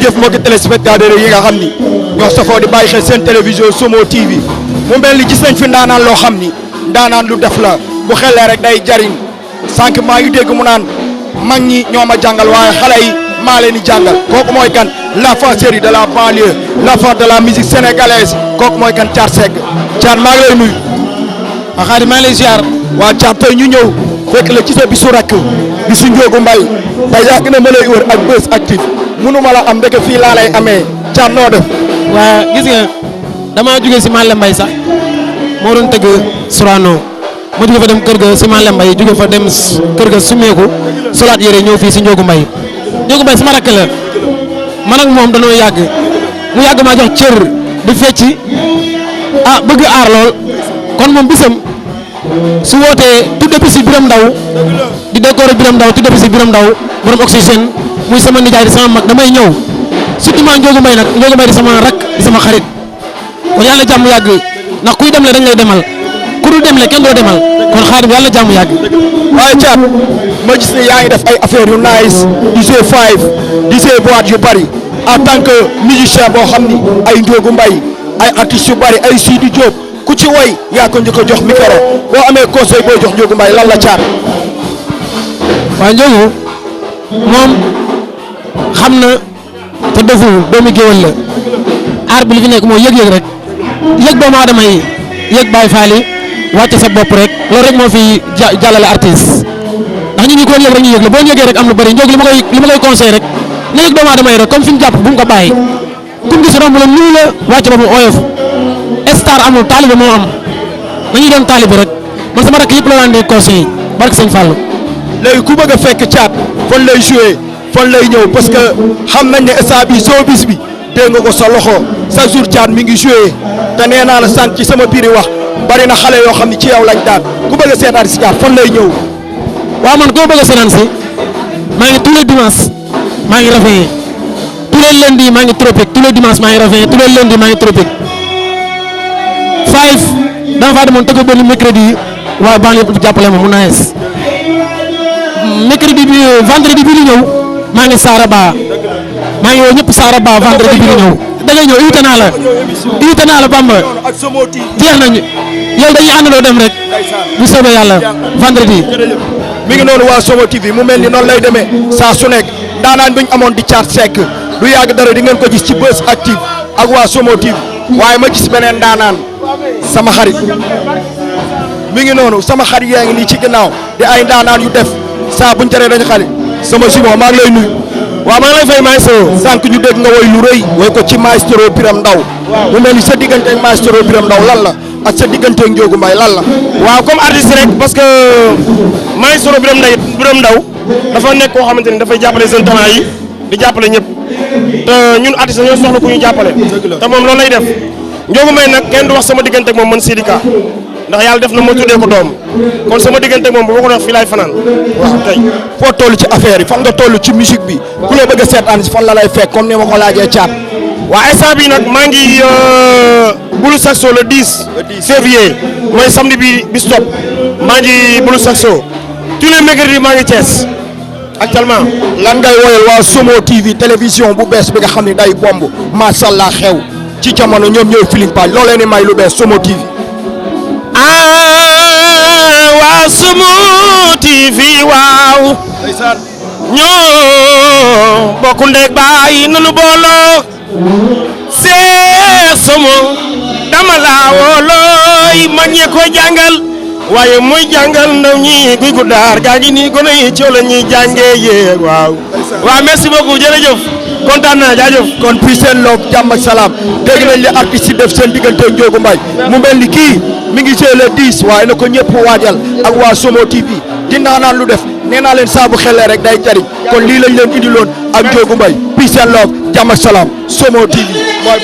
jërëjëf mbokki téléspectateurs yi nga xam ni ñoo safoo di bàyyi xel seen télévision Somo TV mu mel ni gis nañ fi ndaanaan loo xam ni ndaanaan lu def la bu xelee rek day jariñ sànq maa ngi dégg mu naan mag ñi ñoo ma jàngal waaye xale yi maa leen di jàngal kooku mooy kan l'enfant chéri de la banlieue l'enfant de la musique sénégalaise kooku mooy kan Thiat Seck Thiat maa ngi lay nuyu. waaw xaadim maa ngi lay ziar. waa Thiat tey ñu ñëw fekk la ci sa bisu rakk bisu Ndiogou Mbaye tey yàgg na ma lay wër ak Buzz Active mënuma la am ndeke fii laa lay amee Thiat noo def. waa gis nga damaa jógee si Malle Mbaye sax moo doon tëgg Sorano ma jóge fa dem kër ga si Malle Mbaye jóge fa dem kër ga sumeeku solaat yére ñëw fii si Ndiogou Mbaye Ndiogou Mbaye sama rakk la man ak moom danoo yàgg mu yàgg maa jox cër di fecci bëgg aar lool kon moom bisam su wootee tudde bi si Biram Ndaw di décorer Biram Ndaw tudde bi si Biram Ndaw borom oxygène muy sama nijaay di sama mag damay ñëw surtout maa Ndiogou Mbaye nag Ndiogou Mbaye di sama rakk di sama xarit kon yàlla jàmm yàgg ndax kuy dem le dañ lay demal ku dul dem le kenn doo demal kon xaadim yàlla jàmm yàgg. waaye Thiat ma gis ne yaa ngi def ay affaires yu nice di jouer 5 di jouer boîte yu bari en tant que musicien boo xam ni ay Ndiogou Mbaye ay artistes yu bari ay Sidi Diop ku ci woy yaa ko njëkk a jox micro boo amee conseil booy jox Ndiogou Mbaye lan la Thiat. waaw Ndiogou moom xam na te deful doomu géwël la aar bi li fi nekk mooy yëg-yëg rek yëg doomu aadama yi yëg Baye Fall yi wàcce sa bopp rek loolu rek moo fi jàllale artiste ndax ñu ngi ko yëg rek ñu yëg la boo yëgee rek am lu bëri Ndiogou li ma koy conseil rek na yëg doomu aadama yi rek comme fi mu jàpp bu mu ko bàyyi ku mu gis romb la nuyu la wàcce boppam oyof star amul taalibe moo am nañu doon taalibe rek man sama rakk yëpp la daan dee conseil barke sëñ Fall. léegi ku bëgg a fekk Thiat fan lay joué fan lay ñëw parce que xam nañ ne instant bi showbiz bi dégg nga ko sa loxo chaque jour Thiat mi ngi joué te nee naa la sànq ci sama biir wax bari na xale yoo xam ne ci yow lañ daan ku bëgg a seetaan si Thiat fan lay ñëw. waaw man koo bëgg a seetaan si maa ngi tous les dimanches maa ngi rafet tous les lundis maa ngi tropique tous les dimanches maa ngi rafet tous les lundis maa ngi tropique 5 dama faa demoon tëgg benn mercredi waaye baa ngi jàppale ma mu nice mercredi bi vendredi bi di ñëw maa ngi Saraba maa ngi woo ñëpp Saraba vendredi bi di ñëw da ngay ñëw invité naa la Bamba jeex nañu yow dañuy àndandoo dem rek bu soobee yàlla vendredi. mi ngi noonu waa Somo TV mu mel ni noonu lay demee saa su nekk daanaan bi ñu amoon di Thiat Seck du yàgg dara di ngeen ko gis ci Buzz Active ak waa Somo TV waaye ma gis beneen daanaan sama xarit mi ngi noonu sama xarit yaa ngi nii ci ginnaaw di ay daanaan yu def saa buñ teree dañu xale sama Simon maa ngi lay nuyu. waaw maa ngi lay fay maestro. sànq ñu dégg nga woy lu rëy woy ko ci maestro Biram Ndaw mu mel ni sa diggante ak maestro Biram Ndaw lan la ak sa diggante ak Ndiogou Mbaye lan la. waaw comme artiste rek parce que maestro Biram Ndaw dafa nekk koo xamante ni dafay jàppale seen talent yi di jàppale ñëpp te ñun artiste ñoo soxla ku ñu jàppale te moom loolu lay def Ndiogou Mbaye nag kenn du wax sama diggante ak moom man Sidika ndax yàlla def na ma tuddee ko doom kon sama diggante ak moom bu ma ko doon fii laay fanaan waaw tey. foo toll ci affaire yi fan nga toll ci musique bi ku la bëgg a seetaan si fan la lay fekk comme ni ma ko laajee Thiat. waa instant bi nag maa ngi Bulu Saxo le 10 février mooy samedi bi bis topp maa ngi Bulu Saxo tous les mercredis maa ngi Thiès actuellement. lan ngay woyal waa Somo TV télévision bu bees bi nga xam ne day bomb macha allah xew ci jamono ñoom ñooy Feeling Page loo leen di may lu bees Somo TV. waa Somo TV waaw ñoo bokk ndeg baay nanu booloo see Somo dama laa woolooy mag ñee koy jàngal waaye mooy jàngal ndaw ñi guy gu daar gaa ngi nii gone yi coow la ñuy jàngee yee waaw merci beaucoup jërëjëf kontaan naa jaajëf. kon puis seen loo jàmm ak salaam dégg nañ li artistes yi def seen diggante Ndiogou Mbaye mu mel ni kii mi ngi jël le 10 waaye na ko ñëpp waajal ak waa Somo TV dinaa naan lu def nee naa leen saabu xelee rek day jariñ kon lii lañ leen indiloon ak Ndiogou Mbaye puis seen loo jàmm ak salaam Somo TV mooy.